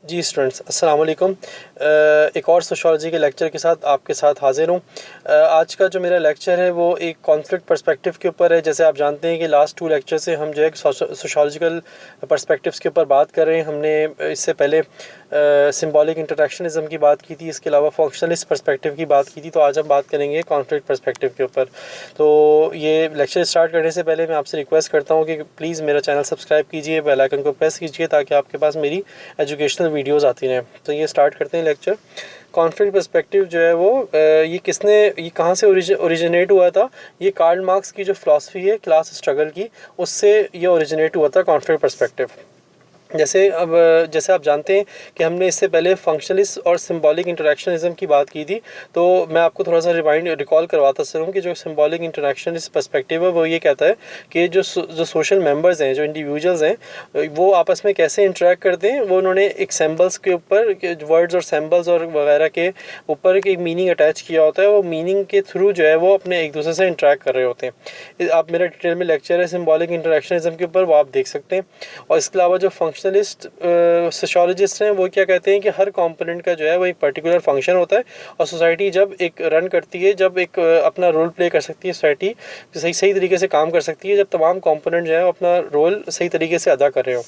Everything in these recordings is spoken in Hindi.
जी स्टूडेंट्स, अस्सलाम वालेकुम। एक और सोशियोलॉजी के लेक्चर के साथ आपके साथ हाज़िर हूँ। आज का जो मेरा लेक्चर है वो एक कॉन्फ्लिक्ट पर्सपेक्टिव के ऊपर है। जैसे आप जानते हैं कि लास्ट 2 लेक्चर से हम जो है सोशियोलॉजिकल पर्सपेक्टिव्स के ऊपर बात कर रहे हैं। हमने इससे पहले सिंबॉलिक इंटरेक्शनिज्म की बात की थी, इसके अलावा फंक्शनलिस्ट पर्सपेक्टिव की बात की थी। तो आज हम बात करेंगे कॉन्फ्लिक्ट पर्सपेक्टिव के ऊपर। तो ये लेक्चर स्टार्ट करने से पहले मैं आपसे रिक्वेस्ट करता हूँ कि प्लीज़ मेरा चैनल सब्सक्राइब कीजिए, बेल आइकन को प्रेस कीजिए ताकि आपके पास मेरी एजुकेशनल वीडियोस आती रहें। तो ये स्टार्ट करते हैं लेक्चर। कॉन्फ्लिक्ट पर्सपेक्टिव जो है वो ये कहाँ से ओरिजिनेट हुआ था। ये कार्ल मार्क्स की जो फिलॉसफी है क्लास स्ट्रगल की, उससे ये ओरिजिनेट हुआ था कॉन्फ्लिक्ट पर्सपेक्टिव। जैसे आप जानते हैं कि हमने इससे पहले फंक्शनलिस्ट और सिंबॉलिक इंटरेक्शनिज्म की बात की थी। तो मैं आपको थोड़ा सा रिकॉल करवाता चलूँ कि जो सिंबॉलिक इंटरेक्शनिस्ट पर्सपेक्टिव है वो ये कहता है कि जो सोशल मेंबर्स हैं, जो इंडिविजुअल्स हैं, वो आपस में कैसे इंटरेक्ट करते हैं। वो उन्होंने एक सिंबल्स के ऊपर, वर्ड्स और सिंबल्स और वगैरह के ऊपर एक मीनिंग अटैच किया होता है। वो मीनिंग के थ्रू जो है वो अपने एक दूसरे से इंटरेक्ट कर रहे होते हैं। आप मेरा डिटेल में लेक्चर है सिंबॉलिक इंटरेक्शनिज्म के ऊपर, वो आप देख सकते हैं। और इसके अलावा जो फंक्शनलिस्ट सोशियोलॉजिस्ट हैं वो क्या कहते हैं कि हर कंपोनेंट का जो है वो एक पर्टिकुलर फंक्शन होता है। और सोसाइटी जब एक रन करती है, जब एक अपना रोल प्ले कर सकती है, सोसाइटी सही तरीके से काम कर सकती है जब तमाम कंपोनेंट जो है अपना रोल सही तरीके से अदा कर रहे हो।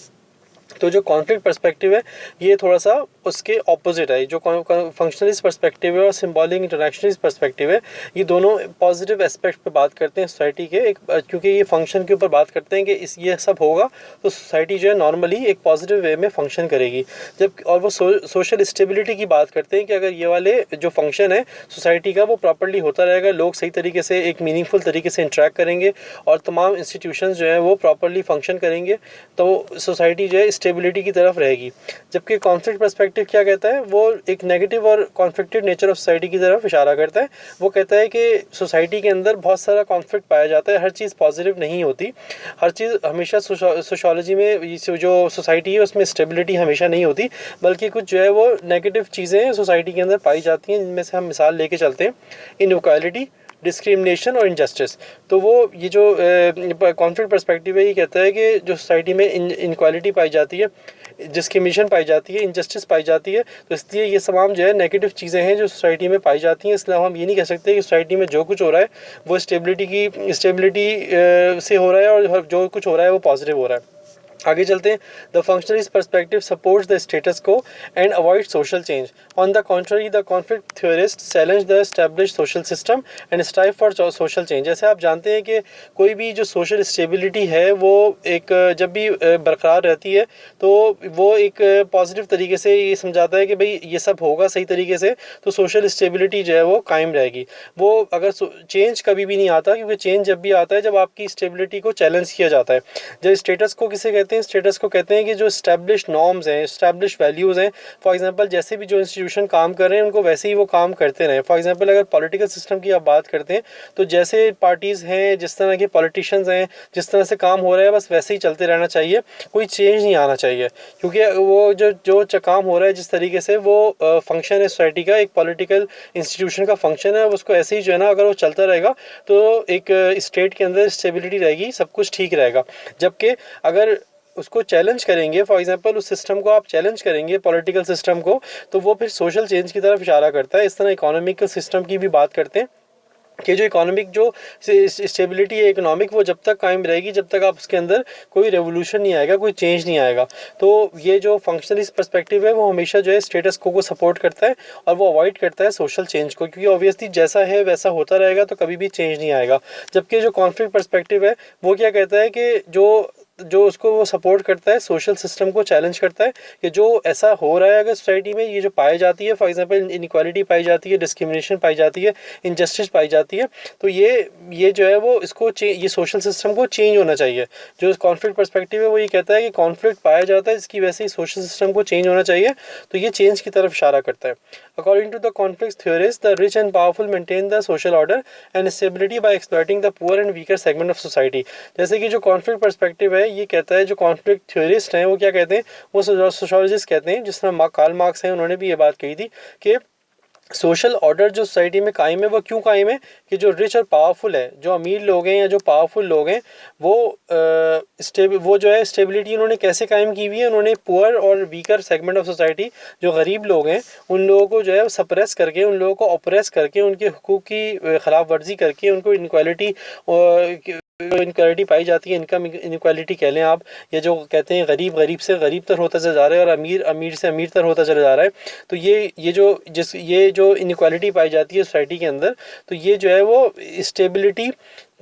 तो जो कॉन्फ्लिक्ट पर्सपेक्टिव है ये थोड़ा सा उसके ऑपोजिट है। जो फंक्शनलिस्ट पर्सपेक्टिव है और सिंबॉलिक इंटरेक्शनिस्ट पर्सपेक्टिव है, ये दोनों पॉजिटिव एस्पेक्ट पे बात करते हैं सोसाइटी के। क्योंकि ये फंक्शन के ऊपर बात करते हैं कि ये सब होगा तो सोसाइटी जो है नॉर्मली एक पॉजिटिव वे में फंक्शन करेगी। जब और वो सोशल स्टेबिलिटी की बात करते हैं कि अगर ये वाले जो फंक्शन है सोसाइटी का वो प्रॉपर्ली होता रहेगा, लोग सही तरीके से एक मीनिंगफुल तरीके से इंटरेक्ट करेंगे और तमाम इंस्टीट्यूशंस जो है वो प्रॉपर्ली फंक्शन करेंगे, तो सोसाइटी जो है स्टेबिलिटी की तरफ रहेगी। जबकि कॉन्फ्लिक्ट पर्सपेक्टिव क्या कहता है, वो एक नेगेटिव और कॉन्फ्लिक्टेड नेचर ऑफ सोसाइटी की तरफ इशारा करता है। वो कहता है कि सोसाइटी के अंदर बहुत सारा कॉन्फ्लिक्ट पाया जाता है, हर चीज़ पॉजिटिव नहीं होती, हर चीज़ हमेशा सोशियोलॉजी में जो सोसाइटी है उसमें स्टेबिलिटी हमेशा नहीं होती, बल्कि कुछ जो है वो नेगेटिव चीज़ें सोसाइटी के अंदर पाई जाती हैं, जिनमें से हम मिसाल लेके चलते हैं इनइक्वालिटी, डिस्क्रिमिनेशन और इनजस्टिस। तो वो ये जो कॉन्फ्लिक्ट पर्सपेक्टिव है ये कहता है कि जो सोसाइटी में इनक्वालिटी पाई जाती है, डिस्क्रिमिनेशन पाई जाती है, इनजस्टिस पाई जाती है, तो इसलिए ये तमाम जो है नेगेटिव चीज़ें हैं जो सोसाइटी में पाई जाती हैं। इसलिए हम ये नहीं कह सकते कि सोसाइटी में जो कुछ हो रहा है वो स्टेबिलिटी से हो रहा है और जो कुछ हो रहा है वो पॉजिटिव हो रहा है। आगे चलते हैं। The functionalist perspective supports the status quo and avoid social change. On the contrary the conflict theorist challenge the established social system and strive for social change. जैसे आप जानते हैं कि कोई भी जो सोशल स्टेबिलिटी है वो एक जब भी बरकरार रहती है तो वो एक पॉजिटिव तरीके से ये समझाता है कि भाई ये सब होगा सही तरीके से, तो सोशल स्टेबिलिटी जो है वो कायम रहेगी। वो अगर चेंज कभी भी नहीं आता, क्योंकि चेंज जब भी आता है जब आपकी स्टेबिलिटी को चैलेंज किया जाता है। जब स्टेटस को किसे कहते हैं, स्टेटस को कहते हैं कि जो एस्टैब्लिश्ड नॉर्म्स हैं, एस्टैब्लिश्ड वैल्यूज़ हैं, फॉर एग्जांपल जैसे भी जो इंस्टीट्यूशन काम कर रहे हैं उनको वैसे ही वो काम करते रहें। फॉर एग्जांपल अगर पॉलिटिकल सिस्टम की आप बात करते हैं तो जैसे पार्टीज़ हैं, जिस तरह के पॉलिटिशियंस हैं, जिस तरह से काम हो रहा है बस वैसे ही चलते रहना चाहिए, कोई चेंज नहीं आना चाहिए। क्योंकि वो जो काम हो रहा है जिस तरीके से वो फंक्शन है सोसाइटी का, एक पॉलिटिकल इंस्टीट्यूशन का फंक्शन है, उसको ऐसे ही जो है ना अगर वो चलता रहेगा तो एक स्टेट के अंदर स्टेबिलिटी रहेगी, सब कुछ ठीक रहेगा। जबकि अगर उसको चैलेंज करेंगे, फॉर एग्जांपल उस सिस्टम को आप चैलेंज करेंगे पॉलिटिकल सिस्टम को, तो वो फिर सोशल चेंज की तरफ इशारा करता है। इस तरह इकोनॉमिकल सिस्टम की भी बात करते हैं कि जो इकोनॉमिक जो स्टेबिलिटी है इकोनॉमिक, वो जब तक कायम रहेगी जब तक आप उसके अंदर कोई रेवोल्यूशन नहीं आएगा, कोई चेंज नहीं आएगा। तो ये जो फंक्शनलिस्ट पर्सपेक्टिव है वो हमेशा जो है स्टेटस को सपोर्ट करता है और वो अवॉइड करता है सोशल चेंज को, क्योंकि ऑब्वियसली जैसा है वैसा होता रहेगा तो कभी भी चेंज नहीं आएगा। जबकि जो कॉन्फ्लिक्ट पर्सपेक्टिव है वो क्या कहता है कि जो उसको वो सपोर्ट करता है, सोशल सिस्टम को चैलेंज करता है कि जो ऐसा हो रहा है अगर सोसाइटी में, ये जो पाई जाती है, फॉर एग्जांपल इनइक्वालिटी पाई जाती है, डिस्क्रिमिनेशन पाई जाती है, इनजस्टिस पाई जाती है, तो ये जो है वो इसको ये सोशल सिस्टम को चेंज होना चाहिए। जो कॉन्फ्लिक्ट पर्सपेक्टिव है वो ये कहता है कि कॉन्फ्लिक्ट पाया जाता है इसकी वजह से सोशल सिस्टम को चेंज होना चाहिए, तो ये चेंज की तरफ इशारा करता है। According to the conflict theorist the rich and powerful maintain the social order and stability by exploiting the poor and weaker segment of society. जैसे कि जो कॉन्फ्लिक्ट पर्सपेक्टिव है ये कहता है, जो कॉन्फ्लिक्ट थ्योरिस्ट हैं वो क्या कहते हैं, वो सोशियोलॉजिस्ट कहते हैं, जिस तरह कार्ल मार्क्स हैं उन्होंने भी ये बात कही थी कि सोशल ऑर्डर जो सोसाइटी में कायम है वो क्यों कायम है कि जो रिच और पावरफुल है, जो अमीर लोग हैं या जो पावरफुल लोग हैं, वो वो जो है स्टेबिलिटी उन्होंने कैसे कायम की हुई है, उन्होंने पुअर और वीकर सेगमेंट ऑफ सोसाइटी, जो गरीब लोग हैं उन लोगों को जो है सप्रेस करके, उन लोगों को ऑपरेस करके, उनके हुकूक की खिलाफ वर्जी करके, उनको इनक्वालिटी इनक्वालिटी पाई जाती है, इनकम इनक्वालिटी कह लें आप, या जो कहते हैं गरीब गरीब से गरीब तर होता चला जा रहा है और अमीर अमीर से अमीर तर होता चला जा रहा है। तो ये जो इनक्वालिटी पाई जाती है सोसाइटी के अंदर, तो ये जो है वो स्टेबिलिटी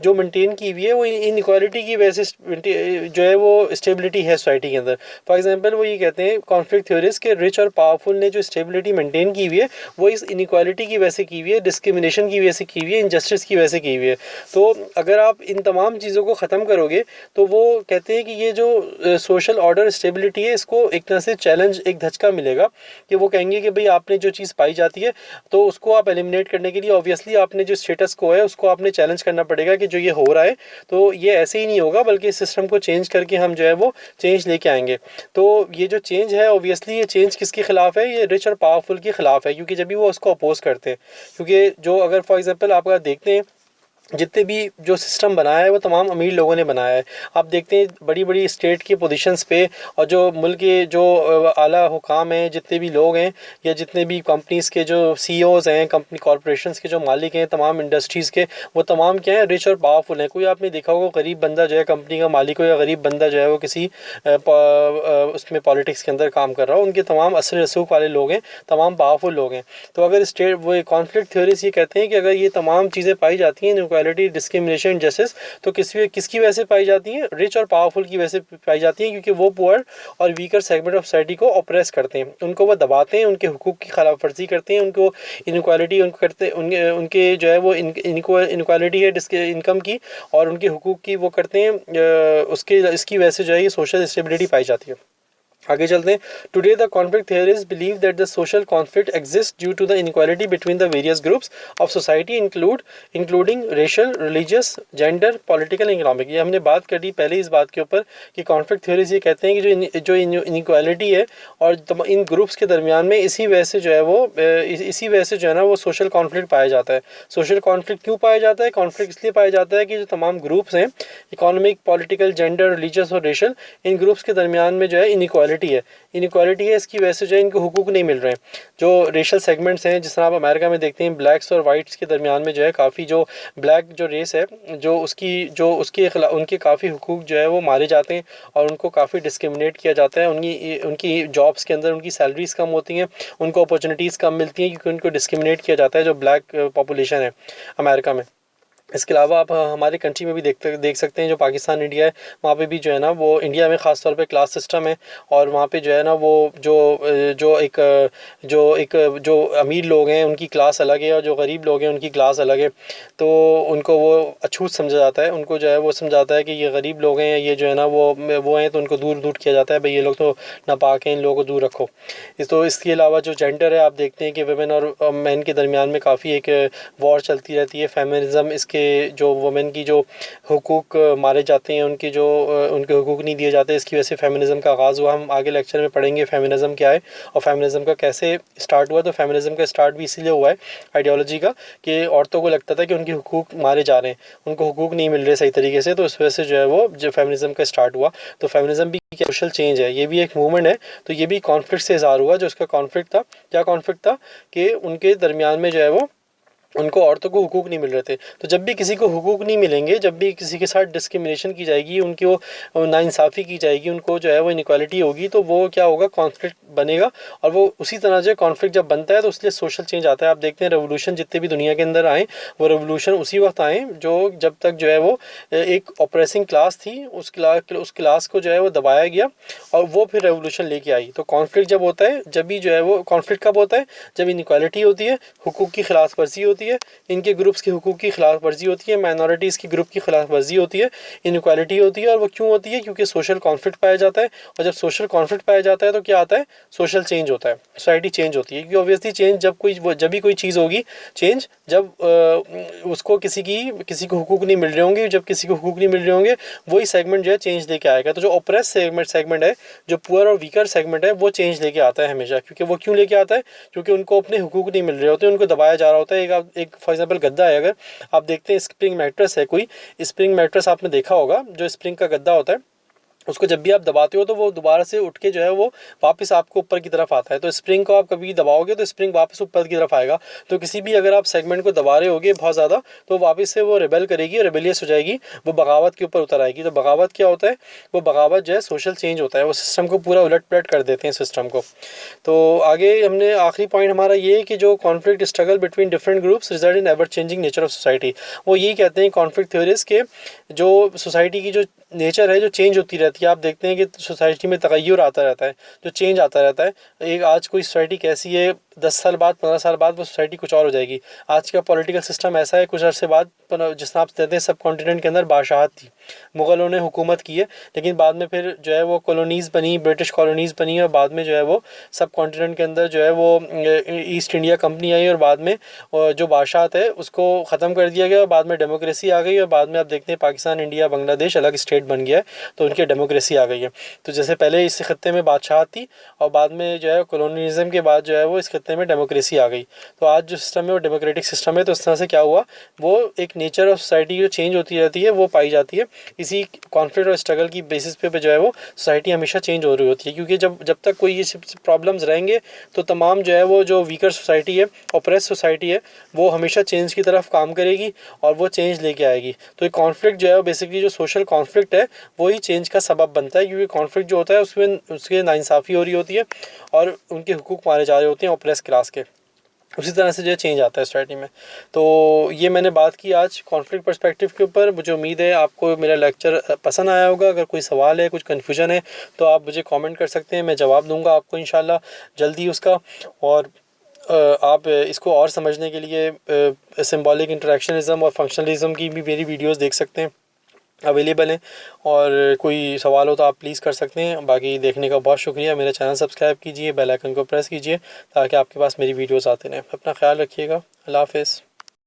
जो मेंटेन की हुई है वो इनक्वालिटी की वजह से जो है वो स्टेबिलिटी है सोसाइटी के अंदर। फॉर एग्जांपल वो ये कहते हैं कॉन्फ्लिक्ट थ्योरीज के रिच और पावरफुल ने जो स्टेबिलिटी मेंटेन की हुई है वो इस इनक्वालिटी की वजह से की हुई है, डिस्क्रिमिनेशन की वजह से की हुई है, इनजस्टिस की वजह से की हुई है। तो अगर आप इन तमाम चीज़ों को ख़त्म करोगे तो वो कहते हैं कि ये जो सोशल ऑर्डर स्टेबिलिटी है इसको एक तरह से चैलेंज, एक धचका मिलेगा कि वो कहेंगे कि भाई आपने जो चीज़ पाई जाती है तो उसको आप एलिमिनेट करने के लिए ऑब्वियसली आपने जो स्टेटस को है उसको आपने चैलेंज करना पड़ेगा कि जो ये हो रहा है तो ये ऐसे ही नहीं होगा, बल्कि इस सिस्टम को चेंज करके हम जो है वो चेंज लेके आएंगे। तो ये जो चेंज है ऑब्वियसली ये चेंज किसके खिलाफ है, ये रिच और पावरफुल के खिलाफ है, क्योंकि जब भी वो उसको अपोज करते हैं। क्योंकि जो अगर फॉर एग्जांपल आप अगर देखते हैं जितने भी जो सिस्टम बनाया है वो तमाम अमीर लोगों ने बनाया है। आप देखते हैं बड़ी बड़ी स्टेट की पोजीशंस पे और जो मुल्क के जो आला हुकाम हैं, जितने भी लोग हैं या जितने भी कंपनीज़ के जो सीईओज़ हैं, कंपनी कॉरपोरेशंस के जो मालिक हैं तमाम इंडस्ट्रीज़ के, वो तमाम क्या है, रिच और पावरफुल हैं। कोई आपने देखा होगा गरीब बंदा जो है कंपनी का मालिक हो या गरीब बंदा जो है वो किसी उसमें पॉलिटिक्स के अंदर काम कर रहा हो, उनके तमाम असर रसूख वाले लोग हैं, तमाम पावरफुल लोग हैं। तो अगर स्टेट वो कॉन्फ्लिक्ट थ्योरीज ये कहते हैं कि अगर ये तमाम चीज़ें पाई जाती हैं, इनक्वालिटी, डिस्क्रिमिनेशन, जस्टिस, तो किसकी वजह से पाई जाती हैं, रिच और पावरफुल की वजह से पाई जाती हैं, क्योंकि वो पुअर और वीकर सेगमेंट ऑफ सोसाइटी को ऑप्रेस करते हैं, उनको वो दबाते हैं, उनके हुकूक की खिलाफ वर्जी करते हैं, उनको इनक्वालिटी उनको करते उनके जो है वो इनक्वालिटी है इनकम की और उनके हुकूक की वो करते हैं, उसके इसकी वजह से जो है ये सोशल स्टेबिलिटी पाई जाती है। आगे चलते हैं। Today the conflict theories believe that the social conflict exist due to the inequality between the various groups of society including racial, religious, gender, political, economic. ये हमने बात कर दी पहले इस बात के ऊपर कि कॉन्फ्लिक्ट थियरीज ये कहते हैं कि जो इनक्वालिटी है और इन ग्रुप्स के दरमियान में इसी वजह से जो है वो इसी वजह से जो है ना वो सोशल कॉन्फ्लिक्ट पाया जाता है। सोशल कॉन्फ्लिक्ट क्यों पाया जाता है? कॉन्फ्लिक्ट इसलिए पाया जाता है कि जो तमाम ग्रुप्स हैं, इकोनॉमिक, पॉलिटिकल, जेंडर, रिलीजियस और रेशियल, इन ग्रुप्स के दरमियान में जो है इनक्वालिटी है, इसकी वजह से जो है इनको हुकूक नहीं मिल रहे हैं। जो रेशियल सेगमेंट्स हैं, जिस तरह आप अमेरिका में देखते हैं ब्लैक्स और वाइट्स के दरमियान में जो है काफ़ी जो ब्लैक जो रेस है जो उसके उनके काफ़ी हुकूक जो है वो मारे जाते हैं और उनको काफ़ी डिस्क्रिमिनेट किया जाता है। उनकी जॉब्स के अंदर उनकी सैलरीज कम होती हैं, उनको अपॉर्चुनिटीज़ कम मिलती हैं क्योंकि उनको डिस्क्रिमिनेट किया जाता है जो ब्लैक पॉपुलेशन है अमेरिका में। इसके अलावा आप हमारे कंट्री में भी देख सकते हैं, जो पाकिस्तान इंडिया है वहाँ पे भी जो है ना वो इंडिया में ख़ास तौर पे क्लास सिस्टम है और वहाँ पे जो है ना वो जो अमीर लोग हैं उनकी क्लास अलग है और जो गरीब लोग हैं उनकी क्लास अलग है। तो उनको वो अछूत समझा जाता है, उनको जो है वो समझाता है कि ये गरीब लोग हैं, ये जो है ना वो हैं, तो उनको दूर दूर किया जाता है, भाई ये लोग तो नापाक हैं, इन लोगों को दूर रखो। तो इसके अलावा जो जेंडर है, आप देखते हैं कि वुमेन और मैन के दरमियान में काफ़ी एक वॉर चलती रहती है। फेमिनिज़म, इसके जो वुमेन की जो हुकूक मारे जाते हैं, उनके हुकूक नहीं दिए जाते, इसकी वजह से फेमिनिज़म का आगाज़ हुआ। हम आगे लेक्चर में पढ़ेंगे फेमिनिज़म क्या है और फेमिनिज़म का कैसे स्टार्ट हुआ। तो फेमिनिज़म का स्टार्ट भी इसीलिए हुआ है आइडियोलॉजी का कि औरतों को लगता था कि उनके हुकूक मारे जा रहे हैं, उनको हुकूक नहीं मिल रहे सही तरीके से, तो इस वजह से जो है वो जो फेमिनिज़म का स्टार्ट हुआ। तो फेमिनिज़म भी सोशल चेंज है, ये भी एक मूवमेंट है। तो ये भी कॉन्फ्लिक्ट से इज़हार हुआ। जो उसका कॉन्फ्लिक्ट था, क्या कॉन्फ्लिक्ट था कि उनके दरमियान में जो है वो उनको औरतों को हुकूक नहीं मिल रहे थे। तो जब भी किसी को हुकूक नहीं मिलेंगे, जब भी किसी के साथ डिस्क्रिमिनेशन की जाएगी, उनकी वो नाइंसाफ़ी की जाएगी, उनको जो है वो इनक्वालिटी होगी, तो वो क्या होगा, कॉन्फ्लिक्ट बनेगा। और वो उसी तरह जो कॉन्फ्लिक्ट जब बनता है तो उसलिए सोशल चेंज आता है। आप देखते हैं रेवोल्यूशन जितने भी दुनिया के अंदर आए, वो रेवोल्यूशन उसी वक्त आए जो जब तक जो है वो एक ऑपरेसिंग क्लास थी, उस क्लास को जो है वो दबाया गया और वो फिर रेवोल्यूशन लेके आई। तो कॉन्फ्लिक्ट जब होता है, जब भी जो है वो कॉन्फ्लिक्ट कब होता है, जब इनक्वालिटी होती है, हुकूक की खिलाफ वर्जी होती है, होती है, इनके ग्रुप्स के हुकूक की खिलाफ वर्जी होती है, माइनॉरिटीज़ की ग्रुप की खिलाफ वर्जी होती है, इनक्वालिटी होती है। और वो क्यों होती है? क्योंकि सोशल कॉन्फ्लिक्ट पाया जाता है, और जब सोशल कॉन्फ्लिक्ट पाया जाता है तो क्या आता है? सोशल चेंज होता है, सोसाइटी चेंज होती है। क्योंकि ऑब्वियसली चेंज जब भी कोई चीज़ होगी, चेंज जब उसको किसी को हुकूक नहीं मिल रहे होंगे, जब किसी को हुकूक नहीं मिल रहे होंगे, वही सेगमेंट जो है चेंज लेके आएगा। तो जो ओप्रेस सेगमेंट है, जो पुअर और वीकर सेगमेंट है, वो चेंज लेके आता है हमेशा। क्योंकि वो क्यों लेके आता है? क्योंकि उनको अपने हुकूक नहीं मिल रहे होते, उनको दबाया जा रहा होता है। एक फॉर एग्जांपल गद्दा है, अगर आप देखते हैं स्प्रिंग मैट्रेस है, कोई स्प्रिंग मैट्रेस आपने देखा होगा, जो स्प्रिंग का गद्दा होता है, उसको जब भी आप दबाते हो तो वो दोबारा से उठ के जो है वो वापस आपको ऊपर की तरफ आता है। तो स्प्रिंग को आप कभी दबाओगे तो स्प्रिंग वापस ऊपर की तरफ आएगा। तो किसी भी अगर आप सेगमेंट को दबा रहे होगे बहुत ज़्यादा, तो वापस से वो रिबेल करेगी, रेबेलियस हो जाएगी, वो बगावत के ऊपर उतर आएगी। तो बगावत क्या होता है? वो बगावत जो है सोशल चेंज होता है, वो सिस्टम को पूरा उलट पलट कर देते हैं सिस्टम को। तो आगे हमने आखिरी पॉइंट हमारा ये है कि जो conflict struggle between different groups result in ever changing nature of society. वो यही कहते हैं कॉन्फ्लिक्ट थ्योरीज के, जो सोसाइटी की जो नेचर है जो चेंज होती रहती है। आप देखते हैं कि सोसाइटी में तगय्युर आता रहता है, जो चेंज आता रहता है। एक आज कोई सोसाइटी कैसी है, 10 साल बाद 15 साल बाद वो सोसाइटी कुछ और हो जाएगी। आज का पॉलिटिकल सिस्टम ऐसा है, कुछ अर्से बाद जिस आप कहते हैं सब कॉन्टिनेंट के अंदर बादशाहत थी, मुग़लों ने हुकूमत की है, लेकिन बाद में फिर जो है वो कॉलोनीज़ बनी, ब्रिटिश कॉलोनीज़ बनी, और बाद में जो है वो सब कॉन्टिनेंट के अंदर जो है वो ईस्ट इंडिया कंपनी आई, और बाद में जो बादशाहत है उसको ख़त्म कर दिया गया, और बाद में डेमोक्रेसी आ गई, और बाद में आप देखते हैं पाकिस्तान, इंडिया, बांग्लादेश अलग स्टेट बन गया है, तो उनकी डेमोक्रेसी आ गई है। तो जैसे पहले इस खत्ते में बादशाहत थी, और बाद में जो है कॉलोनिज़म के बाद जो है वो इस खत्ते में डेमोक्रेसी आ गई। तो आज जो सिस्टम है वो डेमोक्रेटिक सिस्टम है। तो इस तरह से क्या हुआ, वो एक नेचर ऑफ सोसाइटी जो चेंज होती रहती है वो पाई जाती है। इसी कॉन्फ्लिक्ट और स्ट्रगल की बेसिस पे जो है वो सोसाइटी हमेशा चेंज हो रही होती है। क्योंकि जब तक कोई ये प्रॉब्लम्स रहेंगे तो तमाम जो है वो जो वीकर सोसाइटी है, ऑप्रेस सोसाइटी है, वो हमेशा चेंज की तरफ काम करेगी और वो चेंज लेके आएगी। तो ये कॉन्फ्लिक्ट जो है वो बेसिकली जो सोशल कॉन्फ्लिक्ट है वही चेंज का सबब बनता है। क्योंकि कॉन्फ्लिक्ट जो होता है उसमें उसके नाइंसाफ़ी हो रही होती है और उनके हुकूक मारे जा रहे होते हैं ऑप्रेस क्लास के। उसी तरह से जो है चेंज आता है सोसाइटी में। तो ये मैंने बात की आज कॉन्फ्लिक्ट पर्सपेक्टिव के ऊपर। मुझे उम्मीद है आपको मेरा लेक्चर पसंद आया होगा। अगर कोई सवाल है, कुछ कन्फ्यूजन है, तो आप मुझे कमेंट कर सकते हैं, मैं जवाब दूंगा आपको इंशाल्लाह जल्दी उसका। और आप इसको और समझने के लिए सिंबॉलिक इंटरेक्शनिज़म और फंक्शनलिज़म की भी मेरी वीडियोस देख सकते हैं, अवेलेबल हैं। और कोई सवाल हो तो आप प्लीज़ कर सकते हैं। बाकी देखने का बहुत शुक्रिया। मेरा चैनल सब्सक्राइब कीजिए, बेल आइकन को प्रेस कीजिए ताकि आपके पास मेरी वीडियोस आते रहें। अपना ख्याल रखिएगा। अल्लाह हाफ़िज़।